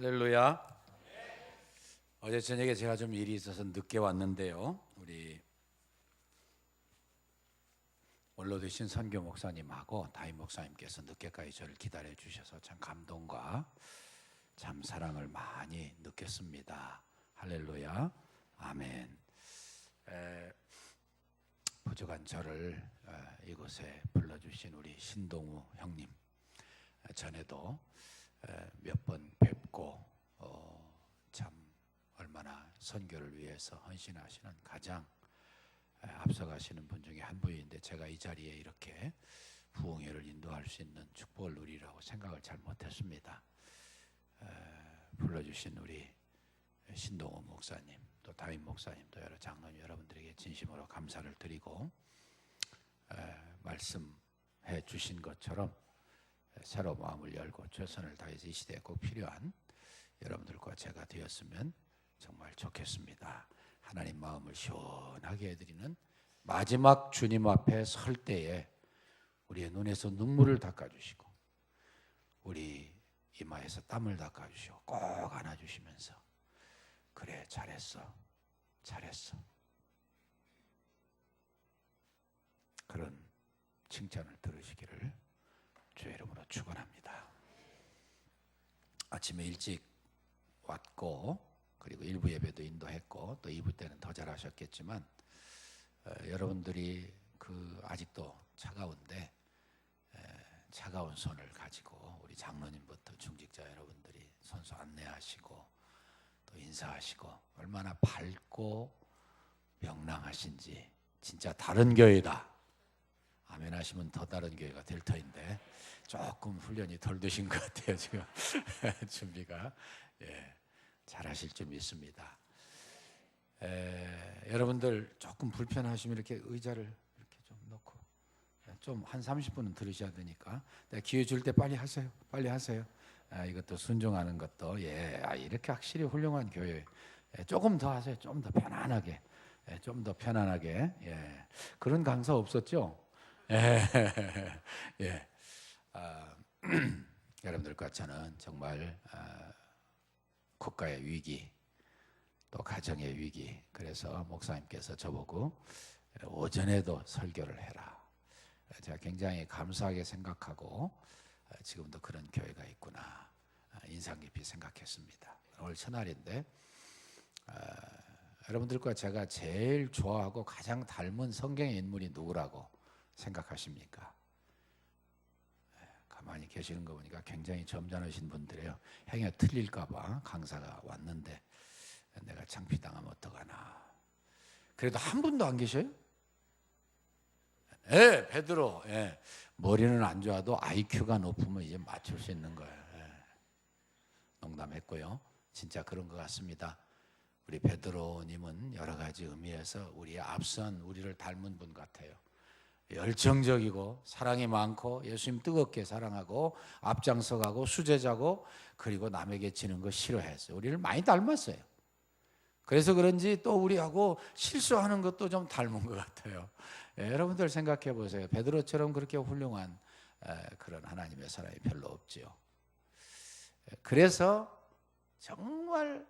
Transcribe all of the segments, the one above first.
할렐루야. 어제 저녁에 제가 좀 일이 있어서 늦게 왔는데요. 우리 원로 되신 선교 목사님하고 다임 목사님께서 늦게까지 저를 기다려 주셔서 참 감동과 참 사랑을 많이 느꼈습니다. 할렐루야. 아멘. 부족한 저를 이곳에 불러주신 우리 신동우 형님, 전에도 몇 번 뵙고 참 얼마나 선교를 위해서 헌신하시는 가장 앞서가시는 분 중에 한 분인데, 제가 이 자리에 이렇게 부흥회를 인도할 수 있는 축복을 누리라고 생각을 잘 못했습니다. 불러주신 우리 신동호 목사님, 또 다임 목사님, 또 여러 장로님 여러분들에게 진심으로 감사를 드리고, 말씀해 주신 것처럼 새로 마음을 열고 최선을 다해서 이 시대에 꼭 필요한 여러분들과 제가 되었으면 정말 좋겠습니다. 하나님 마음을 시원하게 해드리는 마지막 주님 앞에 설 때에 우리의 눈에서 눈물을 닦아주시고 우리 이마에서 땀을 닦아주시고 꼭 안아주시면서 그래 잘했어 그런 칭찬을 들으시기를 주의 이름으로 축원합니다. 아침에 일찍 왔고 그리고 1부 예배도 인도했고 또 2부 때는 더 잘하셨겠지만 여러분들이 아직도 차가운데 차가운 손을 가지고 우리 장로님부터 중직자 여러분들이 선수 안내하시고 또 인사하시고 얼마나 밝고 명랑하신지, 진짜 다른 교회다 아멘 하시면 더 다른 교회가 될 터인데 조금 훈련이 덜 되신 것 같아요. 지금 준비가 잘하실 줄 믿습니다. 여러분들 조금 불편하시면 이렇게 의자를 이렇게 좀 놓고 좀 한 30분은 들으셔야 되니까 기회 줄 때 빨리 하세요. 이것도 순종하는 것도 이렇게 확실히 훌륭한 교회. 조금 더 하세요. 좀 더 편안하게. 그런 강사 없었죠? 여러분들과 저는 정말 국가의 위기 또 가정의 위기, 그래서 목사님께서 저보고 오전에도 설교를 해라. 제가 굉장히 감사하게 생각하고 지금도 그런 교회가 있구나 인상 깊이 생각했습니다. 오늘 첫날인데 여러분들과 제가 제일 좋아하고 가장 닮은 성경의 인물이 누구라고 생각하십니까? 가만히 계시는 거 보니까 굉장히 점잖으신 분들이에요. 행여 틀릴까봐 강사가 왔는데 내가 창피당하면 어떡하나. 그래도 한 분도 안 계셔요? 베드로. 머리는 안 좋아도 IQ가 높으면 이제 맞출 수 있는 거예요. 농담했고요. 진짜 그런 것 같습니다. 우리 베드로님은 여러 가지 의미에서 우리의 앞선 우리를 닮은 분 같아요. 열정적이고 사랑이 많고 예수님 뜨겁게 사랑하고 앞장서가고 수제자고 그리고 남에게 지는 거 싫어했어요. 우리를 많이 닮았어요. 그래서 그런지 또 우리하고 실수하는 것도 좀 닮은 것 같아요. 여러분들 생각해 보세요. 베드로처럼 그렇게 훌륭한 그런 하나님의 사람이 별로 없지요. 그래서 정말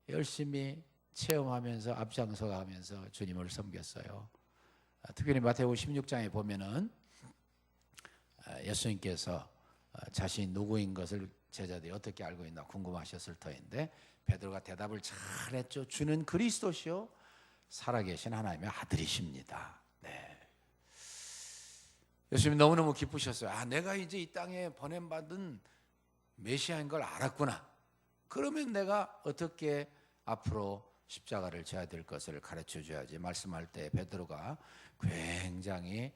열심히 체험하면서 앞장서가면서 주님을 섬겼어요. 특별히 마태복음 16장에 보면은 예수님께서 자신이 누구인 것을 제자들이 어떻게 알고 있나 궁금하셨을 터인데 베드로가 대답을 잘했죠. 주는 그리스도시요 살아계신 하나님의 아들이십니다. 예수님이 너무너무 기쁘셨어요. 내가 이제 이 땅에 보냄받은 메시아인 걸 알았구나. 그러면 내가 어떻게 앞으로 십자가를 져야 될 것을 가르쳐 줘야지. 말씀할 때 베드로가 굉장히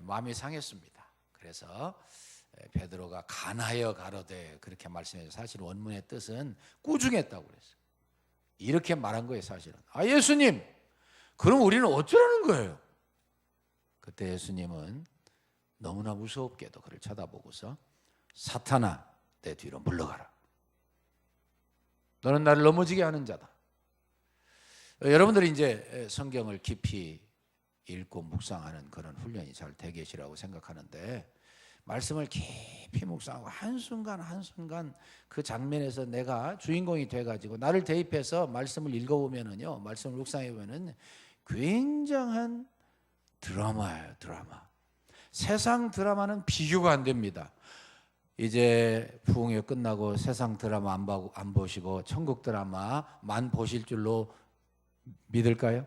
마음이 상했습니다. 그래서 베드로가 간하여 가로되 그렇게 말씀해서 사실 원문의 뜻은 꾸중했다고 그랬어요. 이렇게 말한 거예요. 사실은 예수님 그럼 우리는 어쩌라는 거예요? 그때 예수님은 너무나 무섭게도 그를 쳐다보고서 사탄아 내 뒤로 물러가라. 너는 나를 넘어지게 하는 자다. 여러분들이 이제 성경을 깊이 읽고 묵상하는 그런 훈련이 잘 되계시라고 생각하는데 말씀을 깊이 묵상하고 한순간 한순간 그 장면에서 내가 주인공이 돼가지고 나를 대입해서 말씀을 읽어보면은요, 말씀을 묵상해보면은 굉장한 드라마예요, 드라마. 세상 드라마는 비교가 안 됩니다. 이제 부흥회 끝나고 세상 드라마 안 보시고 천국 드라마만 보실 줄로 믿을까요?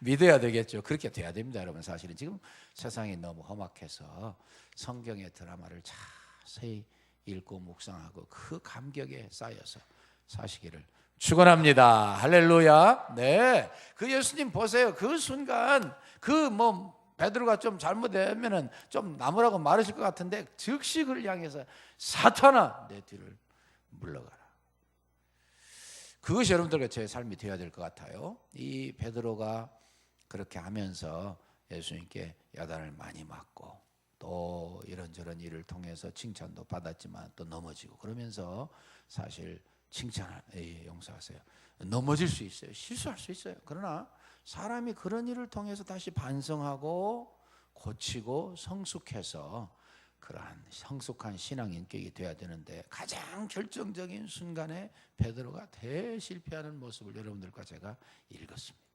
믿어야 되겠죠. 그렇게 돼야 됩니다, 여러분. 사실은 지금 세상이 너무 험악해서 성경의 드라마를 자세히 읽고 묵상하고 그 감격에 쌓여서 사시기를 축원합니다. 할렐루야. 네, 그 예수님 보세요. 그 순간 베드로가 좀 잘못되면은 좀 나무라고 말하실 것 같은데 즉시 그를 향해서 사탄아 내 뒤를 물러가라. 그것이 여러분들과 제 삶이 되어야 될 것 같아요. 이 베드로가 그렇게 하면서 예수님께 야단을 많이 맞고 또 이런저런 일을 통해서 칭찬도 받았지만 또 넘어지고 그러면서 사실 칭찬을 용서하세요. 넘어질 수 있어요. 실수할 수 있어요. 그러나 사람이 그런 일을 통해서 다시 반성하고 고치고 성숙해서 그러한 성숙한 신앙 인격이 돼야 되는데 가장 결정적인 순간에 베드로가 대실패하는 모습을 여러분들과 제가 읽었습니다.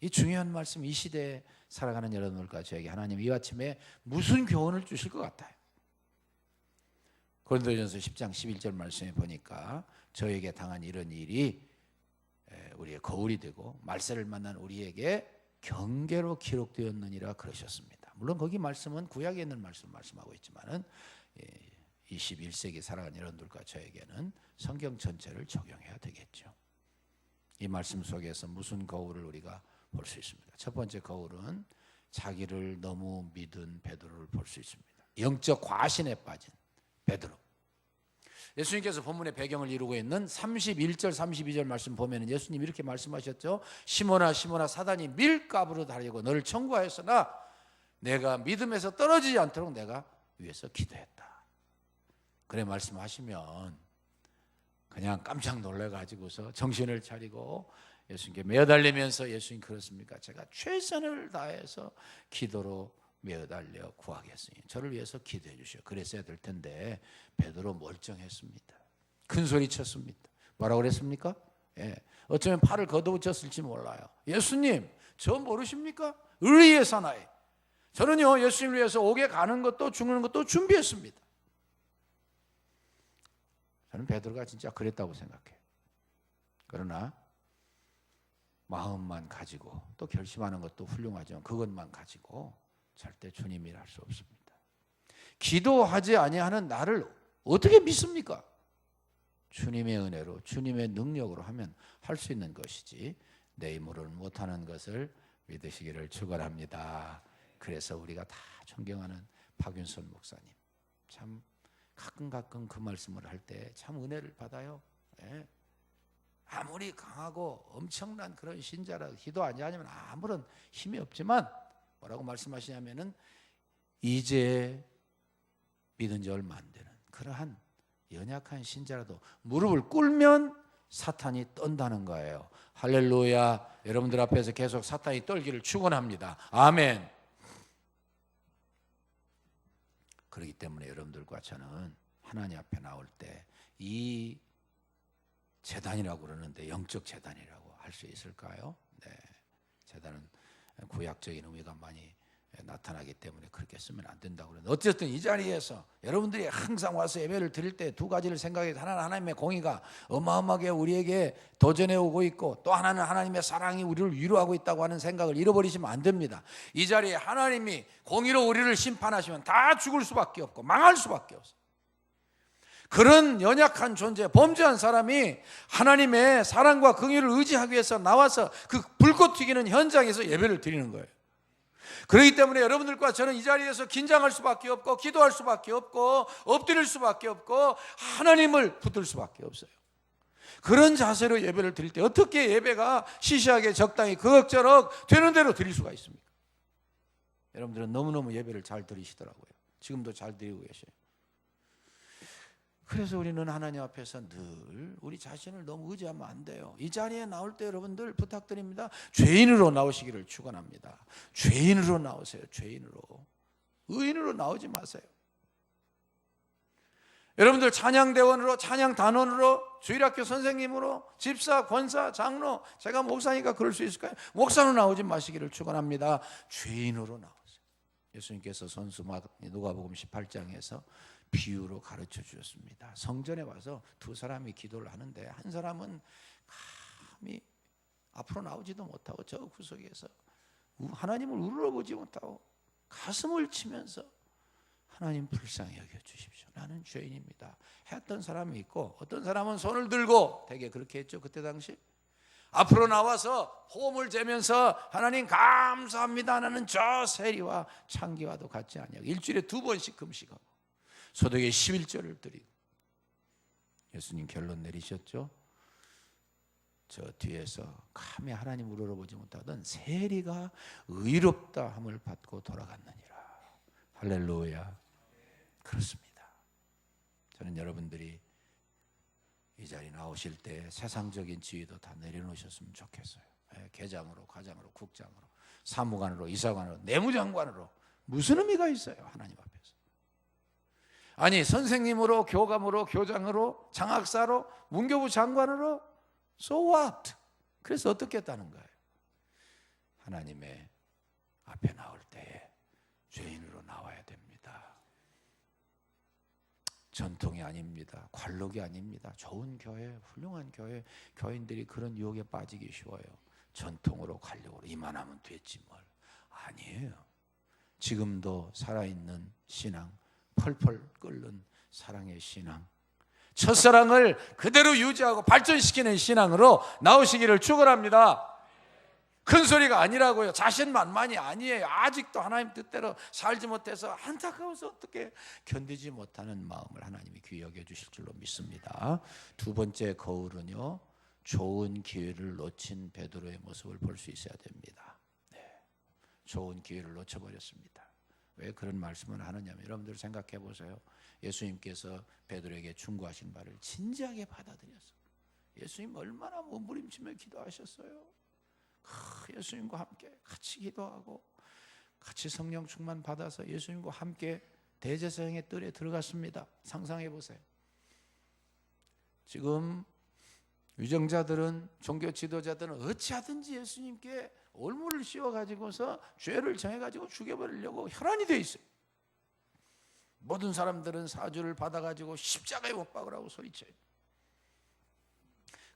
이 중요한 말씀, 이 시대에 살아가는 여러분들과 저에게 하나님 이 아침에 무슨 교훈을 주실 것 같아요. 고린도전서 10장 11절 말씀에 보니까 저에게 당한 이런 일이 우리의 거울이 되고 말세를 만난 우리에게 경계로 기록되었느니라 그러셨습니다. 물론 거기 말씀은 구약에 있는 말씀하고 있지만은 21세기 살아가는 여러분들과 저에게는 성경 전체를 적용해야 되겠죠. 이 말씀 속에서 무슨 거울을 우리가 볼 수 있습니다. 첫 번째 거울은 자기를 너무 믿은 베드로를 볼 수 있습니다. 영적 과신에 빠진 베드로. 예수님께서 본문의 배경을 이루고 있는 31절 32절 말씀 보면 예수님 이렇게 말씀하셨죠. 시몬아 시몬아 사단이 밀가부로 달려고 너를 청구하였으나 내가 믿음에서 떨어지지 않도록 내가 위에서 기도했다. 그래 말씀하시면 그냥 깜짝 놀라가지고서 정신을 차리고 예수님께 매어달리면서 예수님 그렇습니까? 제가 최선을 다해서 기도로 매어달려 구하겠으니 저를 위해서 기도해 주시오. 그랬어야 될 텐데 베드로 멀쩡했습니다. 큰 소리 쳤습니다. 뭐라고 그랬습니까? 어쩌면 팔을 걷어붙였을지 몰라요. 예수님 저 모르십니까? 의리의 사나이. 저는요 예수님을 위해서 옥에 가는 것도 죽는 것도 준비했습니다. 저는 베드로가 진짜 그랬다고 생각해요. 그러나 마음만 가지고 또 결심하는 것도 훌륭하지만 그것만 가지고 절대 주님이라 할 수 없습니다. 기도하지 아니하는 나를 어떻게 믿습니까? 주님의 은혜로 주님의 능력으로 하면 할 수 있는 것이지 내 힘으로는 못하는 것을 믿으시기를 축원합니다. 그래서 우리가 다 존경하는 박윤선 목사님 참 가끔 그 말씀을 할 때 참 은혜를 받아요. 아무리 강하고 엄청난 그런 신자라 기도하지 않으면 아무런 힘이 없지만 뭐라고 말씀하시냐면은 이제 믿은 지 얼마 안 되는 그러한 연약한 신자라도 무릎을 꿇으면 사탄이 떤다는 거예요. 할렐루야. 여러분들 앞에서 계속 사탄이 떨기를 축원합니다. 아멘. 그렇기 때문에 여러분들과 저는 하나님 앞에 나올 때 이 제단이라고 그러는데 영적 제단이라고 할 수 있을까요? 네, 제단은 구약적인 의미가 많이 나타나기 때문에 그렇게 쓰면 안 된다고 그러는데 어쨌든 이 자리에서 여러분들이 항상 와서 예배를 드릴 때 두 가지를 생각해서 하나는 하나님의 공의가 어마어마하게 우리에게 도전해 오고 있고 또 하나는 하나님의 사랑이 우리를 위로하고 있다고 하는 생각을 잃어버리시면 안 됩니다. 이 자리에 하나님이 공의로 우리를 심판하시면 다 죽을 수밖에 없고 망할 수밖에 없어요. 그런 연약한 존재, 범죄한 사람이 하나님의 사랑과 긍휼을 의지하기 위해서 나와서 그 불꽃 튀기는 현장에서 예배를 드리는 거예요. 그렇기 때문에 여러분들과 저는 이 자리에서 긴장할 수밖에 없고 기도할 수밖에 없고 엎드릴 수밖에 없고 하나님을 붙들 수밖에 없어요. 그런 자세로 예배를 드릴 때 어떻게 예배가 시시하게 적당히 그럭저럭 되는 대로 드릴 수가 있습니까? 여러분들은 너무너무 예배를 잘 드리시더라고요. 지금도 잘 드리고 계셔요. 그래서 우리는 하나님 앞에서 늘 우리 자신을 너무 의지하면 안 돼요. 이 자리에 나올 때 여러분들 부탁드립니다. 죄인으로 나오시기를 축원합니다. 죄인으로 나오세요. 죄인으로. 의인으로 나오지 마세요. 여러분들 찬양대원으로, 찬양단원으로, 주일학교 선생님으로, 집사, 권사, 장로, 제가 목사니까 그럴 수 있을까요? 목사로 나오지 마시기를 축원합니다. 죄인으로 나오세요. 예수님께서 손수 누가복음 18장에서 비유로 가르쳐 주셨습니다. 성전에 와서 두 사람이 기도를 하는데 한 사람은 감히 앞으로 나오지도 못하고 저 구석에서 하나님을 우러러보지 못하고 가슴을 치면서 하나님 불쌍히 여겨주십시오, 나는 죄인입니다 했던 사람이 있고, 어떤 사람은 손을 들고, 되게 그렇게 했죠. 그때 당시 앞으로 나와서 호흡을 재면서 하나님 감사합니다, 나는 저 세리와 창기와도 같지 않냐고 일주일에 2번씩 금식하고 소득의 11조를 드리고. 예수님 결론 내리셨죠. 저 뒤에서 감히 하나님 우러러보지 못하던 세리가 의롭다 함을 받고 돌아갔느니라. 할렐루야. 그렇습니다. 저는 여러분들이 이 자리에 나오실 때 세상적인 지위도 다 내려놓으셨으면 좋겠어요. 계장으로, 과장으로, 국장으로, 사무관으로, 이사관으로, 내무장관으로 무슨 의미가 있어요, 하나님 앞에서. 아니 선생님으로, 교감으로, 교장으로, 장학사로, 문교부 장관으로, so what? 그래서 어떻게 했다는 거예요? 하나님의 앞에 나올 때에 죄인으로 나와야 됩니다. 전통이 아닙니다. 관록이 아닙니다. 좋은 교회, 훌륭한 교회, 교인들이 그런 유혹에 빠지기 쉬워요. 전통으로, 관록으로 이만하면 됐지 뭘. 아니에요. 지금도 살아있는 신앙, 펄펄 끓는 사랑의 신앙, 첫사랑을 그대로 유지하고 발전시키는 신앙으로 나오시기를 축원합니다. 큰 소리가 아니라고요. 자신만만이 아니에요. 아직도 하나님 뜻대로 살지 못해서 안타까워서 어떻게 견디지 못하는 마음을 하나님이 귀히 여겨주실 줄로 믿습니다. 두 번째 거울은요, 좋은 기회를 놓친 베드로의 모습을 볼 수 있어야 됩니다. 네, 좋은 기회를 놓쳐버렸습니다. 왜 그런 말씀을 하느냐면, 여러분들 생각해 보세요. 예수님께서 베드로에게 충고하신 바를 진지하게 받아들였어요. 예수님 얼마나 몸부림치며 기도하셨어요. 예수님과 함께 같이 기도하고 같이 성령 충만 받아서 예수님과 함께 대제사장의 뜰에 들어갔습니다. 상상해 보세요. 지금 위정자들은, 종교 지도자들은 어찌하든지 예수님께 올무를 씌워가지고서 죄를 정해가지고 죽여버리려고 혈안이 돼 있어요. 모든 사람들은 사주를 받아가지고 십자가에 못 박으라고 소리쳐요.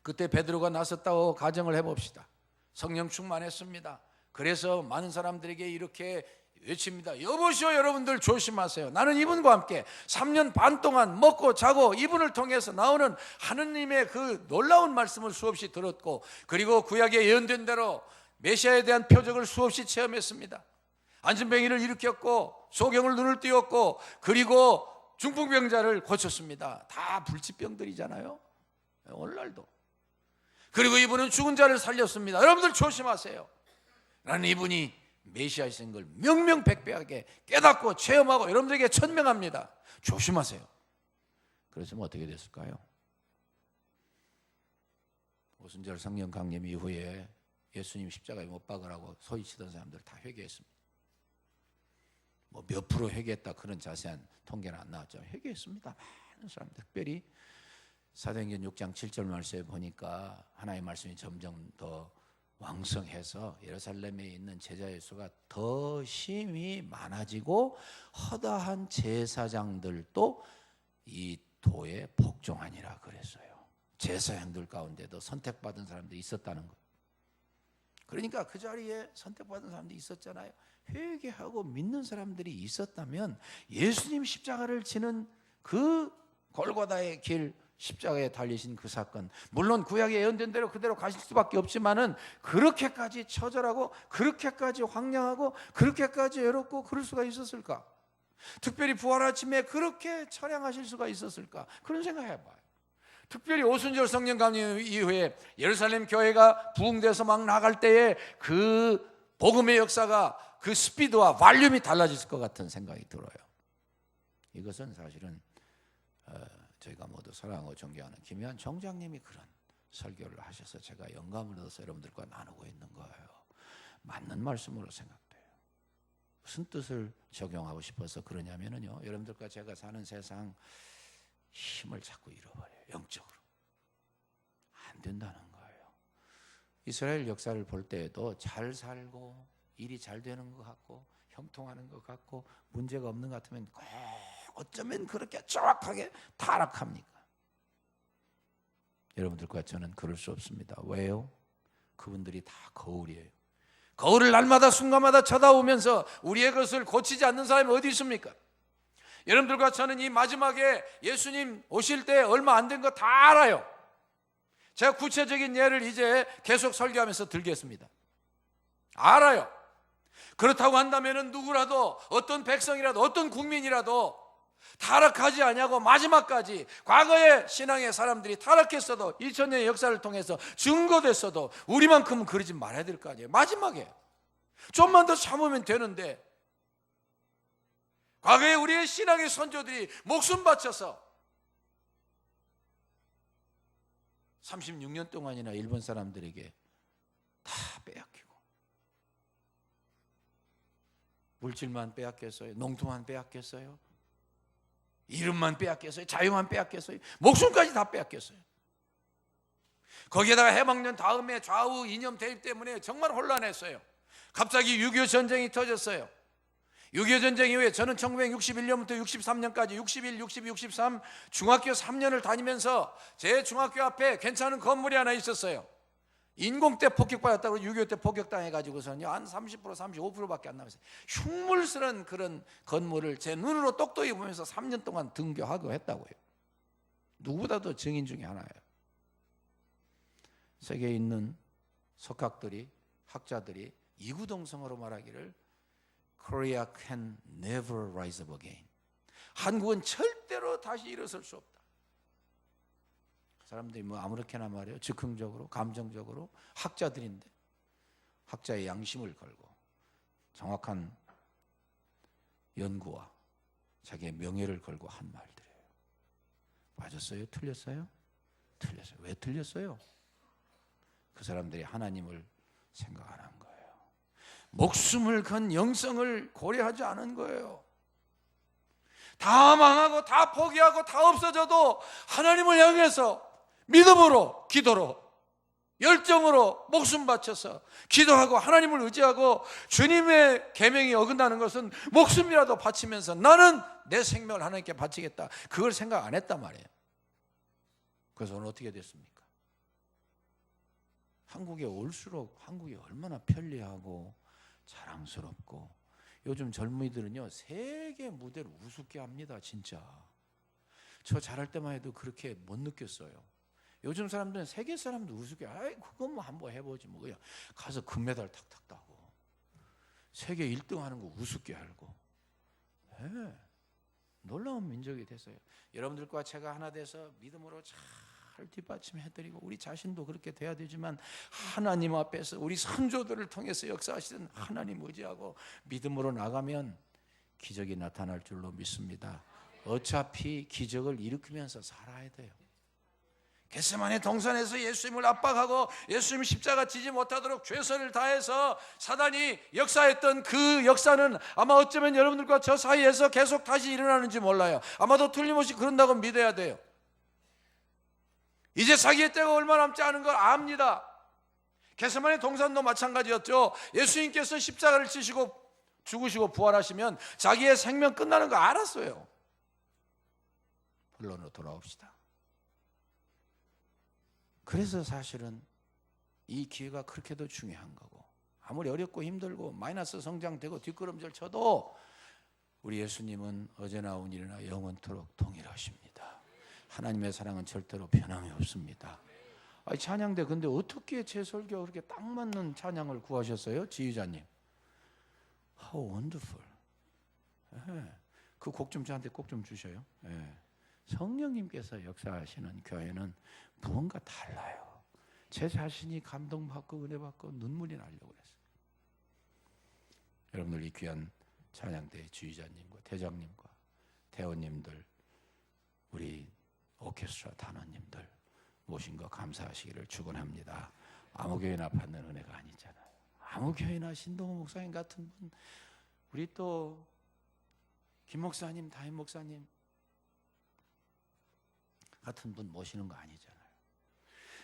그때 베드로가 나섰다고 가정을 해봅시다. 성령 충만했습니다. 그래서 많은 사람들에게 이렇게 외칩니다. 여보시오, 여러분들 조심하세요. 나는 이분과 함께 3년 반 동안 먹고 자고 이분을 통해서 나오는 하느님의 그 놀라운 말씀을 수없이 들었고, 그리고 구약에 예언된 대로 메시아에 대한 표적을 수없이 체험했습니다. 안진뱅이를 일으켰고, 소경을 눈을 띄웠고, 그리고 중풍병자를 고쳤습니다. 다 불치병들이잖아요, 오늘날도. 그리고 이분은 죽은 자를 살렸습니다. 여러분들 조심하세요. 나는 이분이 메시아이신 걸 명명백백하게 깨닫고 체험하고 여러분들에게 천명합니다. 조심하세요. 그랬으면 어떻게 됐을까요? 오순절 성령 강림 이후에 예수님 십자가에 못 박으라고 소리치던 사람들 다 회개했습니다. 뭐 몇 프로 회개했다 그런 자세한 통계는 안 나왔죠. 회개했습니다. 많은 사람, 특별히 사도행전 6장 7절 말씀에 보니까 하나님의 말씀이 점점 더 왕성해서 예루살렘에 있는 제자의 수가 더 심히 많아지고, 허다한 제사장들도 이 도에 복종하니라 그랬어요. 제사장들 가운데도 선택받은 사람들이 있었다는 거예요. 그러니까 그 자리에 선택받은 사람들이 있었잖아요. 회개하고 믿는 사람들이 있었다면 예수님 십자가를 지는 그 골고다의 길, 십자가에 달리신 그 사건, 물론 구약에 예언된 대로 그대로 가실 수밖에 없지만은 그렇게까지 처절하고 그렇게까지 황량하고 그렇게까지 외롭고 그럴 수가 있었을까? 특별히 부활 아침에 그렇게 처량하실 수가 있었을까? 그런 생각 해봐요. 특별히 오순절 성령 강림 이후에 예루살렘 교회가 부흥돼서 막 나갈 때에 그 복음의 역사가, 그 스피드와 발륨이 달라질 것 같은 생각이 들어요. 이것은 사실은 저희가 모두 사랑하고 존경하는 김혜환 총장님이 그런 설교를 하셔서 제가 영감을 얻어서 여러분들과 나누고 있는 거예요. 맞는 말씀으로 생각돼요. 무슨 뜻을 적용하고 싶어서 그러냐면요, 여러분들과 제가 사는 세상 힘을 자꾸 잃어버려요. 영적으로 안 된다는 거예요. 이스라엘 역사를 볼 때에도 잘 살고 일이 잘 되는 것 같고 형통하는 것 같고 문제가 없는 것 같으면 꼭 어쩌면 그렇게 정확하게 타락합니까? 여러분들과 저는 그럴 수 없습니다. 왜요? 그분들이 다 거울이에요. 거울을 날마다 순간마다 쳐다보면서 우리의 것을 고치지 않는 사람이 어디 있습니까? 여러분들과 저는 이 마지막에 예수님 오실 때 얼마 안 된 거 다 알아요. 제가 구체적인 예를 이제 계속 설교하면서 들겠습니다. 알아요. 그렇다고 한다면 누구라도 어떤 백성이라도 어떤 국민이라도 타락하지 아니하고 마지막까지 과거의 신앙의 사람들이 타락했어도 2000년의 역사를 통해서 증거됐어도 우리만큼은 그러지 말아야 될 거 아니에요. 마지막에 좀만 더 참으면 되는데 과거에 우리의 신앙의 선조들이 목숨 바쳐서 36년 동안이나 일본 사람들에게 다 빼앗기고 물질만 빼앗겼어요. 농토만 빼앗겼어요. 이름만 빼앗겼어요. 자유만 빼앗겼어요. 목숨까지 다 빼앗겼어요. 거기에다가 해방년 다음에 좌우 이념 대립 때문에 정말 혼란했어요. 갑자기 6.25 전쟁이 터졌어요. 6.25 전쟁 이후에 저는 1961년부터 63년까지 61, 62, 63 중학교 3년을 다니면서 제 중학교 앞에 괜찮은 건물이 하나 있었어요. 인공때 폭격받았다고 6.25 때 폭격당해가지고서는요 한 30% 35%밖에 안 남았어요. 흉물스러운 그런 건물을 제 눈으로 똑똑히 보면서 3년 동안 등교하고 했다고요. 누구보다도 증인 중에 하나예요. 세계에 있는 석학들이 학자들이 이구동성으로 말하기를 Korea can never rise up again. 한국은 절대로 다시 일어설 수 없다. 사람들이 뭐 아무렇게나 말해요. 즉흥적으로 감정적으로 학자들인데 학자의 양심을 걸고 정확한 연구와 자기의 명예를 걸고 한 말들이에요. 맞았어요? 틀렸어요? 틀렸어요. 왜 틀렸어요? 그 사람들이 하나님을 생각 안 한 거예요. 목숨을 건 영성을 고려하지 않은 거예요. 다 망하고 다 포기하고 다 없어져도 하나님을 향해서 믿음으로 기도로 열정으로 목숨 바쳐서 기도하고 하나님을 의지하고 주님의 계명이 어긋나는 것은 목숨이라도 바치면서 나는 내 생명을 하나님께 바치겠다. 그걸 생각 안 했단 말이에요. 그래서 오늘 어떻게 됐습니까? 한국에 올수록 한국이 얼마나 편리하고 자랑스럽고 요즘 젊은이들은요 세계 무대를 우습게 합니다. 진짜 저 잘할 때만 해도 그렇게 못 느꼈어요. 요즘 사람들은 세계 사람도 우습게 아이 그건 뭐 한번 해보지 뭐 그냥 가서 금메달 탁탁 따고 세계 1등 하는 거 우습게 알고 네, 놀라운 민족이 됐어요. 여러분들과 제가 하나 돼서 믿음으로 잘 뒷받침해드리고 우리 자신도 그렇게 돼야 되지만 하나님 앞에서 우리 선조들을 통해서 역사하시던 하나님 의지하고 믿음으로 나가면 기적이 나타날 줄로 믿습니다. 어차피 기적을 일으키면서 살아야 돼요. 겟세마네 동산에서 예수님을 압박하고 예수님 십자가 지지 못하도록 최선을 다해서 사단이 역사했던 그 역사는 아마 어쩌면 여러분들과 저 사이에서 계속 다시 일어나는지 몰라요. 아마도 틀림없이 그런다고 믿어야 돼요. 이제 자기의 때가 얼마 남지 않은 걸 압니다. 겟세마네 동산도 마찬가지였죠. 예수님께서 십자가를 지시고 죽으시고 부활하시면 자기의 생명 끝나는 거 알았어요. 본론으로 돌아옵시다. 그래서 사실은 이 기회가 그렇게도 중요한 거고 아무리 어렵고 힘들고 마이너스 성장되고 뒷걸음질 쳐도 우리 예수님은 어제나 오늘이나 영원토록 동일하십니다. 하나님의 사랑은 절대로 변함이 없습니다. 아니, 찬양대 근데 어떻게 제 설교 그렇게 딱 맞는 찬양을 구하셨어요? 지휘자님. How wonderful. 네. 그 곡 좀 저한테 꼭 좀 주셔요. 네. 성령님께서 역사하시는 교회는 무언가 달라요. 제 자신이 감동받고 은혜받고 눈물이 나려고 그랬어요. 여러분들 이 귀한 찬양대 주의자님과 대장님과 대원님들 우리 오케스트라 단원님들 모신 거 감사하시기를 우리 또 김 목사님, 담임 목사님 같은 분 모시는 거 아니잖아요.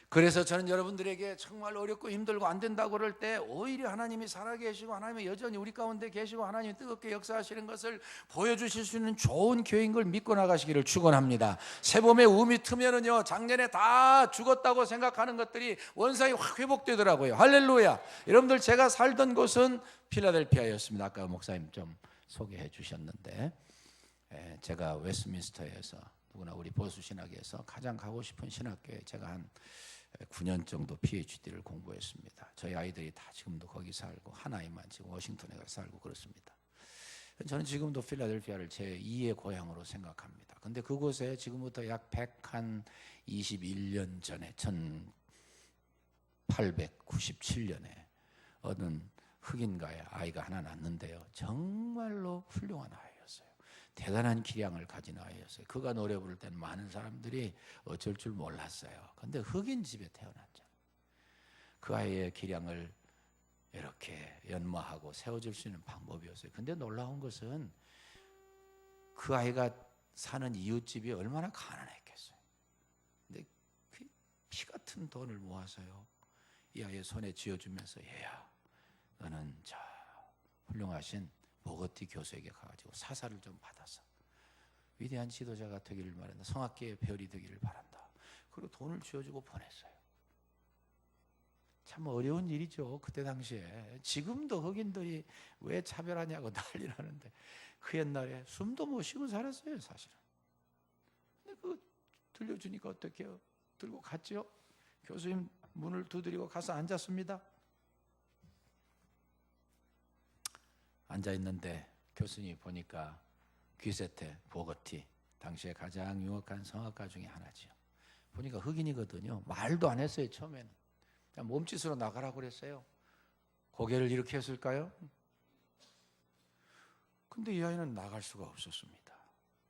그래서 저는 여러분들에게 정말 어렵고 힘들고 안 된다고 그럴 때 오히려 하나님이 살아계시고 하나님이 여전히 우리 가운데 계시고 하나님이 뜨겁게 역사하시는 것을 보여주실 수 있는 좋은 교회인 걸 믿고 나가시기를 축원합니다. 새봄에 우미 트면은요, 작년에 다 죽었다고 생각하는 것들이 원상이 확 회복되더라고요. 할렐루야. 여러분들, 제가 살던 곳은 필라델피아였습니다. 아까 목사님 좀 소개해 주셨는데, 제가 웨스트민스터에서 누구나 우리 보수 신학에서 가장 가고 싶은 신학교에 제가 한 9년 정도 PhD를 공부했습니다. 저희 아이들이 다 지금도 거기 살고 한 아이만 지금 워싱턴에 가서 살고 그렇습니다. 저는 지금도 필라델피아를 제 2의 고향으로 생각합니다. 근데 그곳에 지금부터 약 121년 전에 1897년에 어느 흑인가의 아이가 하나 낳는데요, 정말로 훌륭한 아이였어요. 대단한 기량을 가진 아이였어요. 그가 노래 부를 때는 많은 사람들이 어쩔 줄 몰랐어요. 근데 흑인 집에 태어났잖아요. 그 아이의 기량을 이렇게 연마하고 세워줄 수 있는 방법이었어요. 근데 놀라운 것은 그 아이가 사는 이웃집이 얼마나 가난했겠어요. 근데 그 피 같은 돈을 모아서요, 이 아이의 손에 쥐어주면서, 얘야, 너는 저 훌륭하신 보거티 교수에게 가가지고 사사를 좀 받아서 위대한 지도자가 되기를 바란다. 성악계의 별이 되기를 바란다. 그리고 돈을 쥐어주고 보냈어요. 참 어려운 일이죠, 그때 당시에. 지금도 흑인들이 왜 차별하냐고 난리 나는데 그 옛날에 숨도 못 쉬고 살았어요, 사실은. 근데 그 들려주니까 어떻게 해요? 들고 갔죠. 교수님 문을 두드리고 가서 앉았습니다. 앉아있는데 교수님이 보니까 귀세테 보거티, 당시에 가장 유력한 성악가 중에 하나죠. 보니까 흑인이거든요. 말도 안 했어요. 처음에는 그냥 몸짓으로 나가라고 그랬어요. 고개를 이렇게 했을까요? 근데 이 아이는 나갈 수가 없었습니다.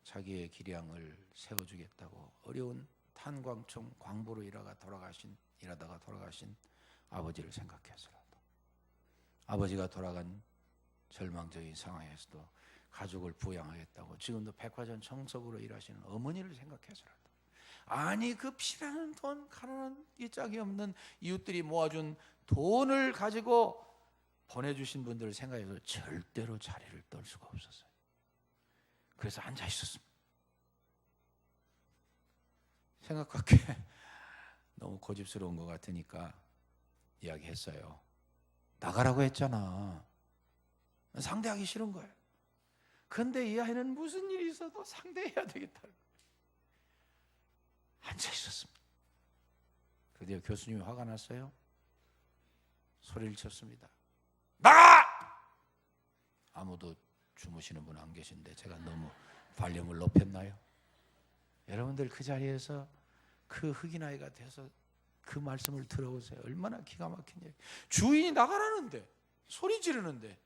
자기의 기량을 세워주겠다고 어려운 탄광청 광부로 일하다가 돌아가신 아버지를 생각해서라도, 아버지가 돌아간 절망적인 상황에서도 가족을 부양하겠다고 지금도 백화점 청소부로 일하시는 어머니를 생각해서라도, 아니 그 피나는 돈, 가난한 이 짝이 없는 이웃들이 모아준 돈을 가지고 보내주신 분들을 생각해서 절대로 자리를 떨 수가 없었어요. 그래서 앉아 있었습니다. 생각할게 너무 고집스러운 것 같으니까 이야기했어요. 나가라고 했잖아. 상대하기 싫은 거예요. 그런데 이 아이는 무슨 일이 있어도 상대해야 되겠다는 거예요. 앉아 있었습니다. 그런데 교수님이 화가 났어요. 소리를 쳤습니다. 나가! 아무도 주무시는 분 안 계신데 제가 너무 발륨을 높였나요? 여러분들 그 자리에서 그 흑인 아이가 돼서 그 말씀을 들어보세요. 얼마나 기가 막힌 얘기. 주인이 나가라는데, 소리 지르는데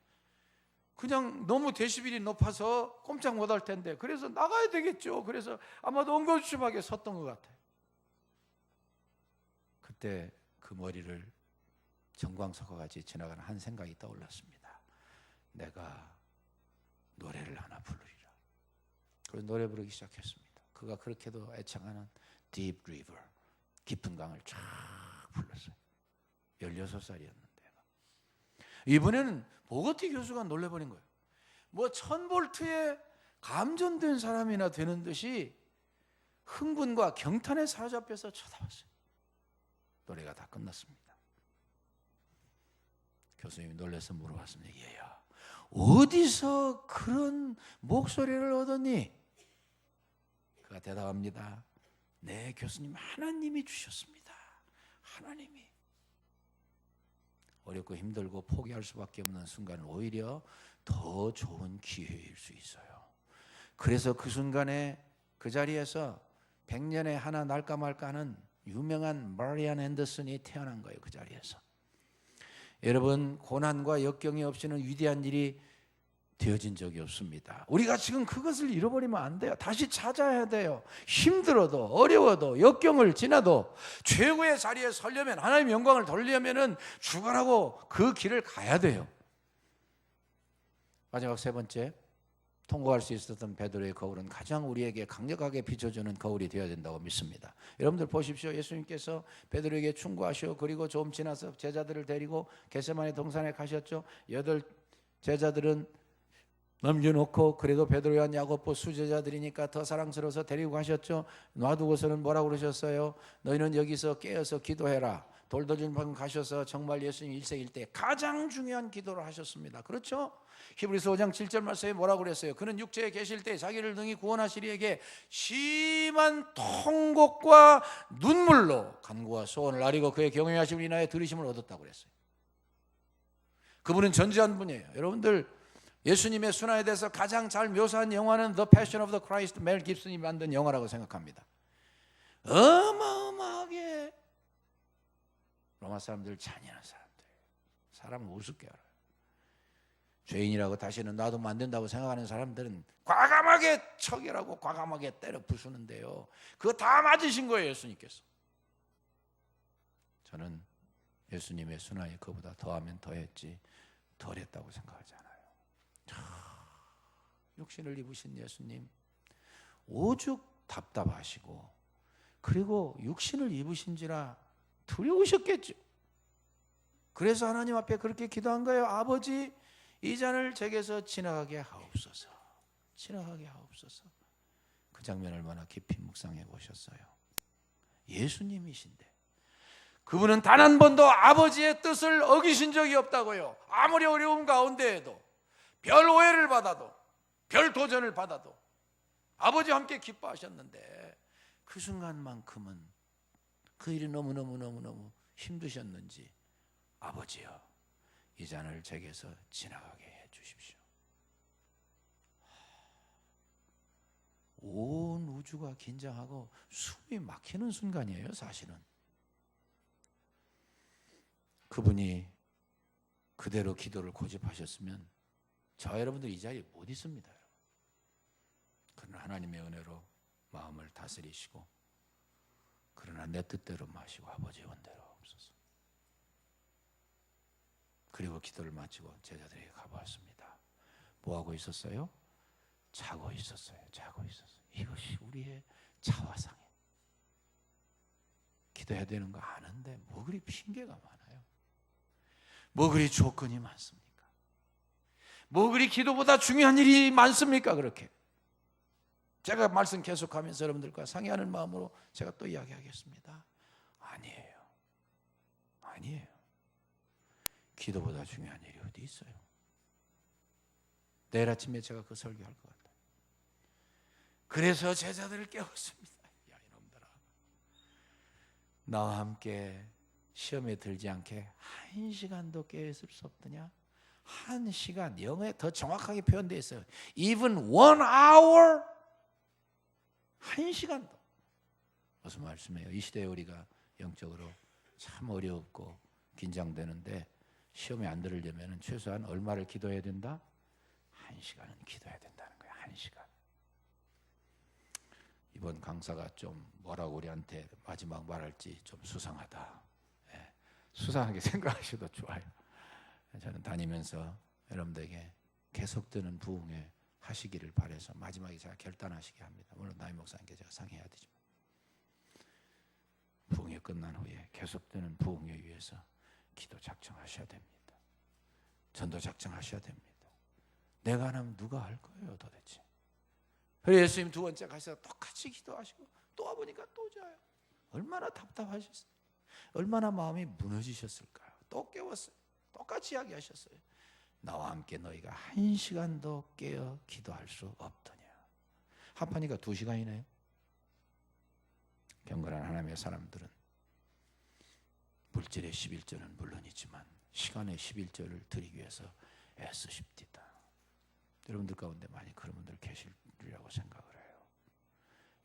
그냥 너무 데시벨이 높아서 꼼짝 못할 텐데, 그래서 나가야 되겠죠. 그래서 아마도 엉거주춤하게 섰던 것 같아요. 그때 그 머리를 정광석과 같이 지나가는 한 생각이 떠올랐습니다. 내가 노래를 하나 부르리라. 그래서 노래 부르기 시작했습니다. 그가 그렇게도 애창하는 Deep River, 깊은 강을 쫙 불렀어요. 16살이었는데 이번에는 보거티 교수가 놀래버린 거예요. 뭐 1000볼트에 감전된 사람이나 되는 듯이 흥분과 경탄에 사로잡혀서 쳐다봤어요. 노래가 다 끝났습니다. 교수님이 놀라서 물어봤습니다. 얘야, 어디서 그런 목소리를 얻었니? 그가 대답합니다. 네, 교수님, 하나님이 주셨습니다. 하나님이. 어렵고 힘들고 포기할 수밖에 없는 순간은 오히려 더 좋은 기회일 수 있어요. 그래서 그 순간에 그 자리에서 100년에 하나 날까 말까 하는 유명한 마리안 앤더슨이 태어난 거예요. 그 자리에서. 여러분, 고난과 역경이 없이는 위대한 일이 되어진 적이 없습니다. 우리가 지금 그것을 잃어버리면 안 돼요. 다시 찾아야 돼요. 힘들어도 어려워도 역경을 지나도 최고의 자리에 서려면, 하나님의 영광을 돌리려면 죽어라고 그 길을 가야 돼요. 마지막 세 번째, 통과할 수 있었던 베드로의 거울은 가장 우리에게 강력하게 비춰주는 거울이 되어야 된다고 믿습니다. 여러분들 보십시오. 예수님께서 베드로에게 충고하시오. 그리고 좀 지나서 제자들을 데리고 겟세마네 동산에 가셨죠. 8 제자들은 넘겨놓고 그래도 베드로, 요한, 야고보 수제자들이니까 더 사랑스러워서 데리고 가셨죠. 놔두고서는 뭐라고 그러셨어요? 너희는 여기서 깨어서 기도해라. 돌도준 방금 가셔서 정말 예수님 일생일대 가장 중요한 기도를 하셨습니다. 그렇죠? 히브리서 5장 7절 말씀에 뭐라고 그랬어요? 그는 육체에 계실 때 자기를 능히 구원하시리에게 심한 통곡과 눈물로 간구와 소원을 아리고 그의 경외하심을 인하여 들으심을 얻었다고 그랬어요. 그분은 전지한 분이에요. 여러분들 예수님의 순환에 대해서 가장 잘 묘사한 영화는 The Passion of the Christ, 멜 깁슨이 만든 영화라고 생각합니다. 어마어마하게 로마 사람들 잔인한 사람들, 사람을 우습게 알아요. 죄인이라고 다시는 놔두면 안 된다고 생각하는 사람들은 과감하게 처결하고 과감하게 때려 부수는데요, 그거 다 맞으신 거예요 예수님께서. 저는 예수님의 순환이 그보다 더하면 더했지 덜했다고 생각하지 않아요. 육신을 입으신 예수님 오죽 답답하시고 그리고 육신을 입으신지라 두려우셨겠죠. 그래서 하나님 앞에 그렇게 기도한 거예요. 아버지, 이 잔을 제게서 지나가게 하옵소서. 지나가게 하옵소서. 그 장면 얼마나 깊이 묵상해 보셨어요. 예수님이신데 그분은 단 한 번도 아버지의 뜻을 어기신 적이 없다고요. 아무리 어려움 가운데에도, 별 오해를 받아도, 별 도전을 받아도 아버지와 함께 기뻐하셨는데 그 순간만큼은 그 일이 너무너무 힘드셨는지 아버지여, 이 잔을 제게서 지나가게 해 주십시오. 온 우주가 긴장하고 숨이 막히는 순간이에요. 사실은 그분이 그대로 기도를 고집하셨으면 저 여러분들 이 자리에 못 있습니다. 그러나 하나님의 은혜로 마음을 다스리시고, 그러나 내 뜻대로 마시고 아버지의 원대로 없어서, 그리고 기도를 마치고 제자들에게 가보았습니다. 뭐하고 있었어요? 자고 있었어요. 자고 있었어요. 이것이 우리의 자화상이에요. 기도해야 되는 거 아는데 뭐 그리 핑계가 많아요? 뭐 그리 조건이 많습니까? 뭐 그리 기도보다 중요한 일이 많습니까? 그렇게 제가 말씀 계속하면서 여러분들과 상의하는 마음으로 제가 또 이야기하겠습니다. 아니에요. 아니에요. 기도보다 중요한 일이 어디 있어요? 내일 아침에 제가 그 설교할 것 같아요. 그래서 제자들을 깨웠습니다. 야, 이놈들아, 나와 함께 시험에 들지 않게 1시간도 깨어있을 수 없더냐? 1시간, 영어에 더 정확하게 표현되어 있어요. Even 1 hour, 1시간도. 무슨 말씀이에요? 이 시대에 우리가 영적으로 참 어렵고 긴장되는데 시험에 안 들으려면 최소한 얼마를 기도해야 된다? 1시간은 기도해야 된다는 거예요. 1시간. 이번 강사가 좀 뭐라고 우리한테 마지막 말할지 좀 수상하다. 예, 수상하게 생각하셔도 좋아요. 저는 다니면서 여러분들에게 계속되는 부흥회 하시기를 바라서 마지막에 제가 결단하시게 합니다. 물론 나이 목사님께 제가 상의해야 되지만, 부흥회 끝난 후에 계속되는 부흥회 위해서 기도 작정하셔야 됩니다. 전도 작정하셔야 됩니다. 내가 안 하면 누가 할 거예요 도대체? 그래서 예수님 2번째 가셔서 똑같이 기도하시고 또 와보니까 또 자요. 얼마나 답답하셨어요. 얼마나 마음이 무너지셨을까요? 또 깨웠어요. 똑같이 이야기하셨어요. 나와 함께 너희가 1시간도 깨어 기도할 수 없더냐. 합하니까 2시간이네요. 경건한 하나님의 사람들은 물질의 11조는 물론이지만 시간의 11조를 드리기 위해서 애쓰십디다. 여러분들 가운데 많이 그런 분들 계시리라고 생각을 해요.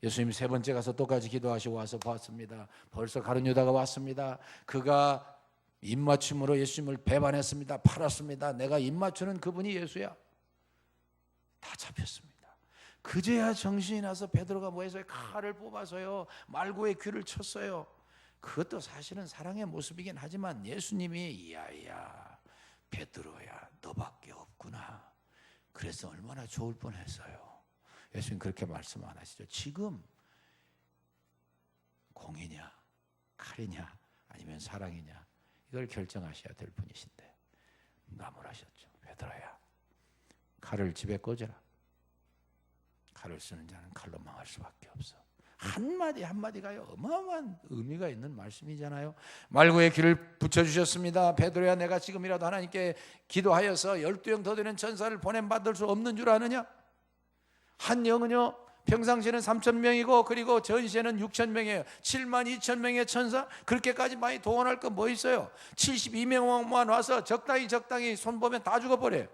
예수님 3번째 가서 똑같이 기도하시고 와서 봤습니다. 벌써 가룟 유다가 왔습니다. 그가 입맞춤으로 예수님을 배반했습니다. 팔았습니다. 내가 입맞추는 그분이 예수야. 다 잡혔습니다. 그제야 정신이 나서 베드로가 뭐 해서요? 칼을 뽑아서요 말구의 귀를 쳤어요. 그것도 사실은 사랑의 모습이긴 하지만 예수님이 야야 베드로야 너밖에 없구나. 그래서 얼마나 좋을 뻔했어요. 예수님 그렇게 말씀 안 하시죠. 지금 공이냐 칼이냐 아니면 사랑이냐 이걸 결정하셔야 될 분이신데 나무라셨죠. 베드로야, 칼을 집에 꽂아라. 칼을 쓰는 자는 칼로 망할 수밖에 없어. 한마디 한마디가요 어마어마한 의미가 있는 말씀이잖아요. 말고의 길을 붙여주셨습니다. 베드로야, 내가 지금이라도 하나님께 기도하여서 12영 더 되는 천사를 보냄받을 수 없는 줄 아느냐? 한 영은요 평상시에는 3,000명이고 그리고 전시에는 6,000명이에요. 72,000명의 천사? 그렇게까지 많이 동원할 거 뭐 있어요? 72명만 와서 적당히 손보면 다 죽어버려요.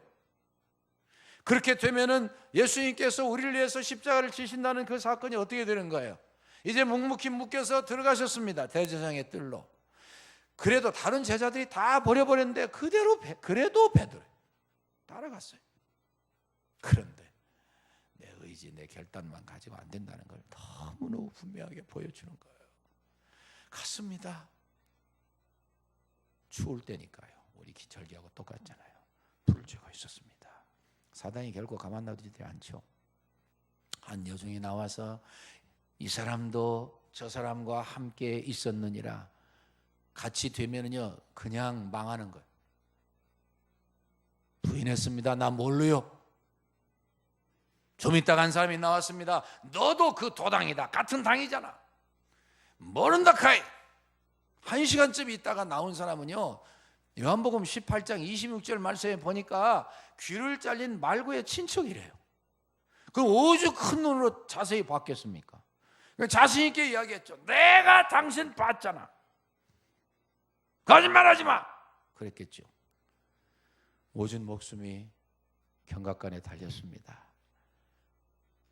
그렇게 되면은 예수님께서 우리를 위해서 십자가를 지신다는 그 사건이 어떻게 되는 거예요? 이제 묵묵히 묶여서 들어가셨습니다. 대제사장의 뜰로. 그래도 다른 제자들이 다 버려버렸는데 그래도 베드로 따라갔어요. 그런데 내 의지, 내 결단만 가지고 안 된다는 걸 너무너무 분명하게 보여주는 거예요. 갔습니다. 추울 때니까요. 우리 기철기하고 똑같잖아요. 불을 쬐고 있었습니다. 사단이 결코 가만 놔두지 않죠. 한 여종이 나와서 이 사람도 저 사람과 함께 있었느니라. 같이 되면은요 그냥 망하는 거예요. 부인했습니다. 나 몰라요. 좀 있다가 한 사람이 나왔습니다. 너도 그 도당이다. 같은 당이잖아. 모른다 카이. 1시간쯤 있다가 나온 사람은요 요한복음 18장 26절 말씀에 보니까 귀를 잘린 말구의 친척이래요. 그럼 오죽 큰 눈으로 자세히 봤겠습니까? 자신 있게 이야기했죠. 내가 당신 봤잖아. 거짓말하지 마. 그랬겠죠. 오준 목숨이 경각간에 달렸습니다.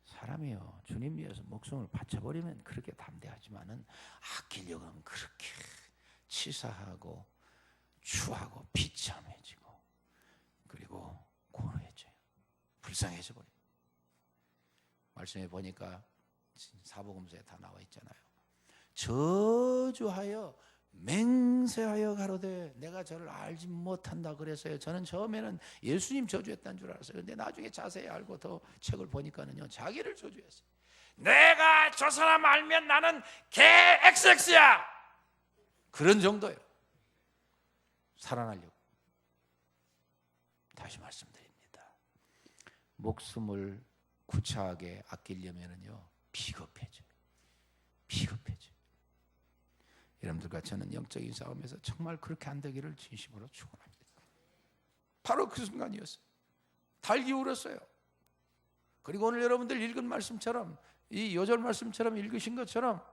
사람이요 주님 위해서 목숨을 바쳐버리면 그렇게 담대하지만은 아끼려고 하면 그렇게 치사하고 추하고 비참해지고 그리고 고뇌해져요. 불쌍해져 버려요. 말씀해 보니까 사복음서에 다 나와 있잖아요. 저주하여 맹세하여 가로되 내가 저를 알지 못한다 그랬어요. 저는 처음에는 예수님 저주했다는 줄 알았어요. 근데 나중에 자세히 알고 더 책을 보니까는요 자기를 저주했어요. 내가 저 사람 알면 나는 개 XX야. 그런 정도예요. 살아나려고. 다시 말씀드립니다. 목숨을 구차하게 아끼려면요 비겁해져요. 여러분들과 저는 영적인 싸움에서 정말 그렇게 안 되기를 진심으로 축원합니다. 바로 그 순간이었어요. 달기 울었어요. 그리고 오늘 여러분들 읽은 말씀처럼 이 요절 말씀처럼 읽으신 것처럼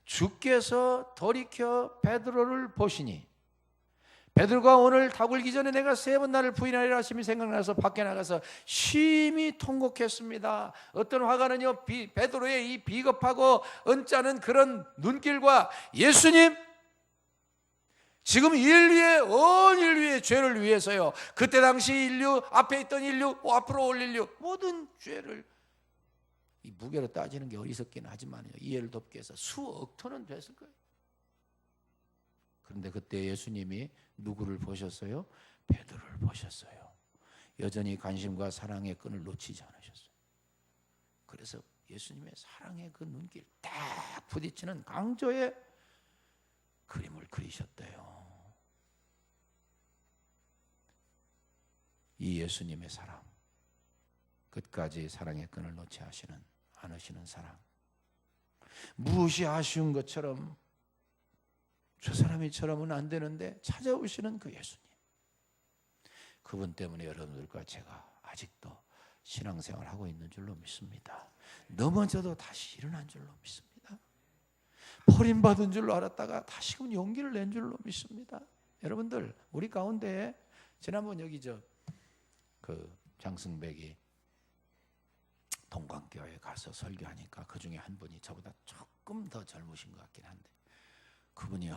주께서 돌이켜 베드로를 보시니 베드로가 오늘 다 굴기 전에 내가 3번 나를 부인하리라 하심이 생각나서 밖에 나가서 심히 통곡했습니다. 어떤 화가는요 베드로의 이 비겁하고 언짢은 그런 눈길과 예수님 지금 온 인류의 죄를 위해서요 그때 당시 인류 앞에 있던 인류 앞으로 올 인류 모든 죄를 이 무게로 따지는 게 어리석긴 하지만요 이해를 돕기 위해서 수억 톤은 됐을 거예요. 그런데 그때 예수님이 누구를 보셨어요? 베드로를 보셨어요. 여전히 관심과 사랑의 끈을 놓치지 않으셨어요. 그래서 예수님의 사랑의 그 눈길 딱 부딪히는 강조의 그림을 그리셨대요. 이 예수님의 사랑, 끝까지 사랑의 끈을 놓지 않으시는 사랑, 무엇이 아쉬운 것처럼 저 사람이처럼은 안 되는데 찾아오시는 그 예수님, 그분 때문에 여러분들과 제가 아직도 신앙생활하고 있는 줄로 믿습니다. 넘어져도 다시 일어난 줄로 믿습니다. 버림받은 줄로 알았다가 다시금 용기를 낸 줄로 믿습니다. 여러분들 우리 가운데 지난번 여기 그 장승백이 동광교회에 가서 설교하니까 그 중에 한 분이 저보다 조금 더 젊으신 것 같긴 한데 그분이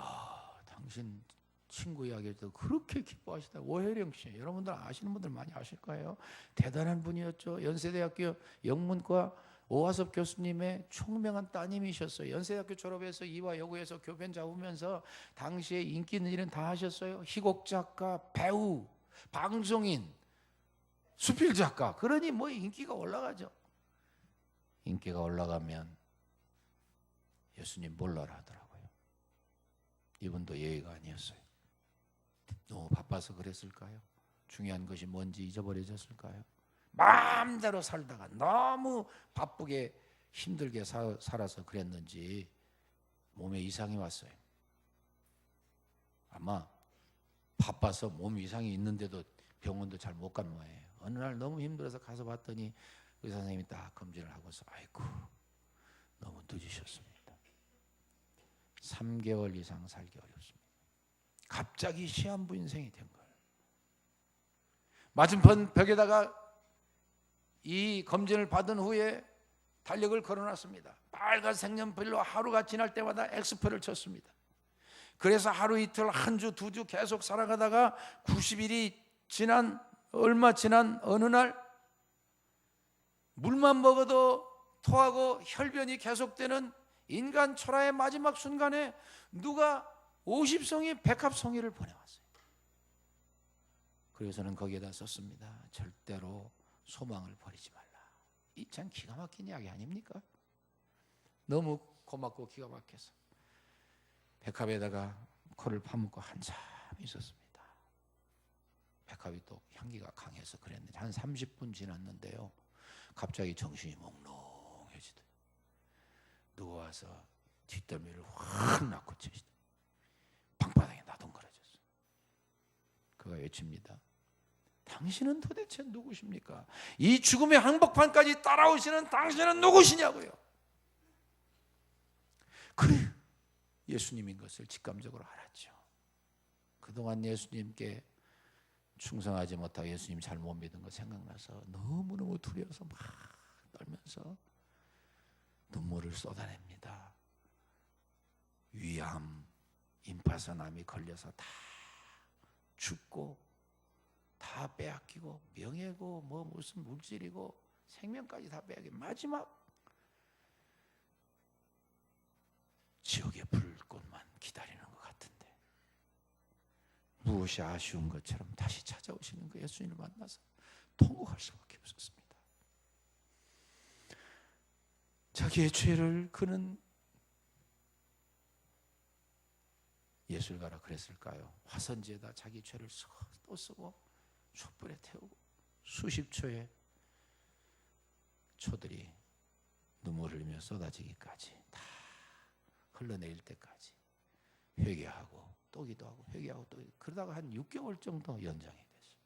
당신 친구 이야기도 그렇게 기뻐하시다. 오혜령 씨, 여러분들 아시는 분들 많이 아실 거예요. 대단한 분이었죠. 연세대학교 영문과 오화섭 교수님의 총명한 따님이셨어요. 연세대학교 졸업해서 이화 여고에서 교변 잡으면서 당시에 인기 있는 일은 다 하셨어요. 희곡 작가, 배우, 방송인, 수필 작가. 그러니 뭐 인기가 올라가죠. 인기가 올라가면 예수님 몰라라 하더라고요. 이분도 예의가 아니었어요. 너무 바빠서 그랬을까요? 중요한 것이 뭔지 잊어버려졌을까요? 마음대로 살다가 너무 바쁘게 힘들게 살아서 그랬는지 몸에 이상이 왔어요. 아마 바빠서 몸 이상이 있는데도 병원도 잘 못 간 모양이에요. 어느 날 너무 힘들어서 가서 봤더니 의사 선생님이 딱 검진을 하고서 아이고 너무 늦으셨습니다. 3개월 이상 살기 어렵습니다. 갑자기 시한부 인생이 된 거예요. 맞은편 벽에다가 이 검진을 받은 후에 달력을 걸어놨습니다. 빨간 색연필로 하루가 지날 때마다 X표를 쳤습니다. 그래서 하루 이틀 한 주 두 주 계속 살아가다가 90일이 지난 얼마 지난 어느 날 물만 먹어도 토하고 혈변이 계속되는 인간 초라의 마지막 순간에 누가 50송이 백합송이를 보내왔어요. 그래서는 거기에다 썼습니다. 절대로 소망을 버리지 말라. 이 참 기가 막힌 이야기 아닙니까? 너무 고맙고 기가 막혀서 백합에다가 코를 파묻고 한참 있었습니다. 백합이 또 향기가 강해서 그랬는데 한 30분 지났는데요. 갑자기 정신이 몽롱해지더니 누가 와서 뒷덜미를 확 놔고 치시더니 방바닥에 나동거려졌어요. 그가 외칩니다. 당신은 도대체 누구십니까? 이 죽음의 한복판까지 따라오시는 당신은 누구시냐고요. 그래 예수님인 것을 직감적으로 알았죠. 그동안 예수님께 충성하지 못하고 예수님 잘 못 믿은 거 생각나서 너무너무 두려워서 막 떨면서 눈물을 쏟아냅니다. 위암, 임파선암이 걸려서 다 죽고 다 빼앗기고 명예고 뭐 무슨 물질이고 생명까지 다 빼앗기고 마지막 지옥의 불꽃만 기다리는 것 같은데 무엇이 아쉬운 것처럼 다시 찾아오시는 그 예수님을 만나서 통곡할 수밖에 없었습니다. 자기의 죄를 그는 예술가라 그랬을까요? 화선지에다 자기 죄를 또 쓰고 촛불에 태우고 수십 초의 초들이 눈물을 흘리며 쏟아지기까지 다 흘러내릴 때까지 회개하고 또 기도하고 회개하고 또 그러다가 한 6개월 정도 연장이 됐어요.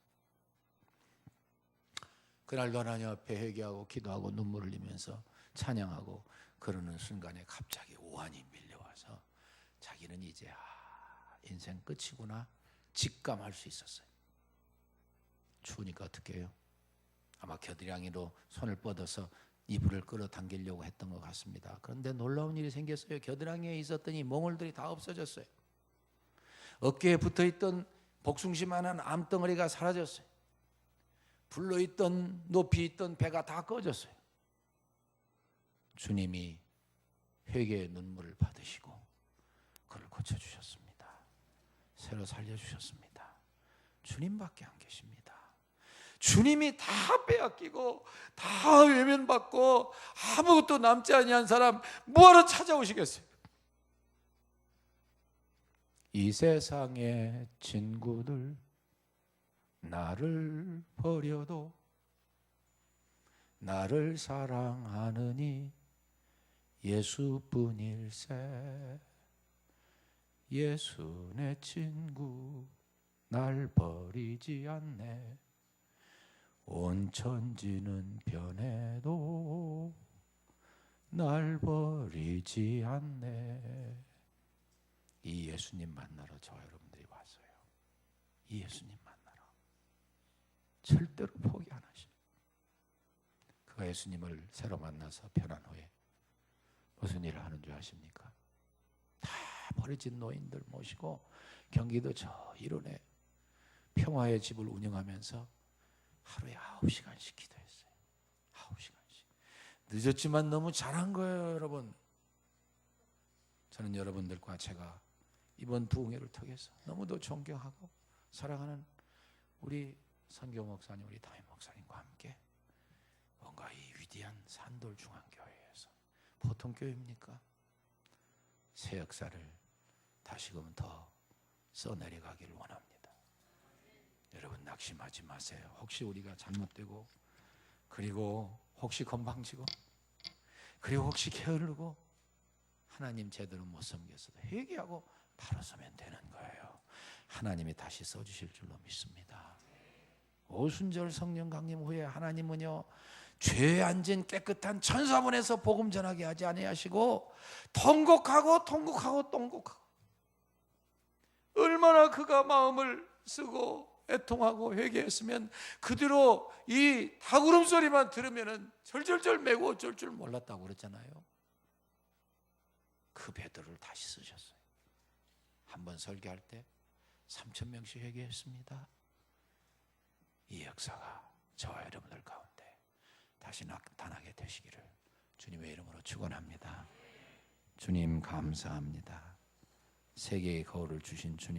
그날도 하나님 앞에 회개하고 기도하고 눈물 흘리면서 찬양하고 그러는 순간에 갑자기 오한이 밀려와서 자기는 이제 인생 끝이구나 직감할 수 있었어요. 추우니까 어떻게 해요? 아마 겨드랑이로 손을 뻗어서 이불을 끌어당기려고 했던 것 같습니다. 그런데 놀라운 일이 생겼어요. 겨드랑이에 있었던 이 몽골들이 다 없어졌어요. 어깨에 붙어있던 복숭심만한 암덩어리가 사라졌어요. 불러있던 높이 있던 배가 다 꺼졌어요. 주님이 회개의 눈물을 받으시고 그를 고쳐주셨습니다. 새로 살려주셨습니다. 주님밖에 안 계십니다. 주님이 다 빼앗기고 다 외면받고 아무것도 남지 아니한 사람 뭐하러 찾아오시겠어요? 이 세상의 친구들 나를 버려도 나를 사랑하느니 예수뿐일세. 예수 내 친구 날 버리지 않네. 온 천지는 변해도 날 버리지 않네. 이 예수님 만나러 저와 여러분들이 왔어요. 이 예수님 만나러 절대로 포기 안 하셔요. 그가 예수님을 새로 만나서 변한 후에 무슨 일을 하는 줄 아십니까? 다 버려진 노인들 모시고 경기도 저 이론에 평화의 집을 운영하면서 하루에 9시간씩 기도했어요. 9시간씩. 늦었지만 너무 잘한 거예요, 여러분. 저는 여러분들과 제가 이번 부흥회를 통해서 너무도 존경하고 사랑하는 우리 선교 목사님, 우리 담임 목사님과 함께 뭔가 이 위대한 산돌중앙교회에서 보통 교회입니까? 새 역사를 다시금 더 써내려가기를 원합니다. 여러분 낙심하지 마세요. 혹시 우리가 잘못되고, 그리고 혹시 건방지고, 그리고 혹시 게으르고 하나님 제대로 못 섬겼어도 회개하고 바로 서면 되는 거예요. 하나님이 다시 써주실 줄로 믿습니다. 오순절 성령 강림 후에 하나님은요, 죄에 앉은 깨끗한 천사문에서 복음 전하게 하지 아니하시고 통곡하고 얼마나 그가 마음을 쓰고 애통하고 회개했으면 그대로 이 닭울음 소리만 들으면 절절절 매고 어쩔 줄 몰랐다고 그랬잖아요. 그 베드로를 다시 쓰셨어요. 한번 설교할 때 3,000명씩 회개했습니다. 이 역사가 저와 여러분들 가운데 다시 나타나게 되시기를 주님의 이름으로 축원합니다. 주님 감사합니다. 세계의 거울을 주신 주님,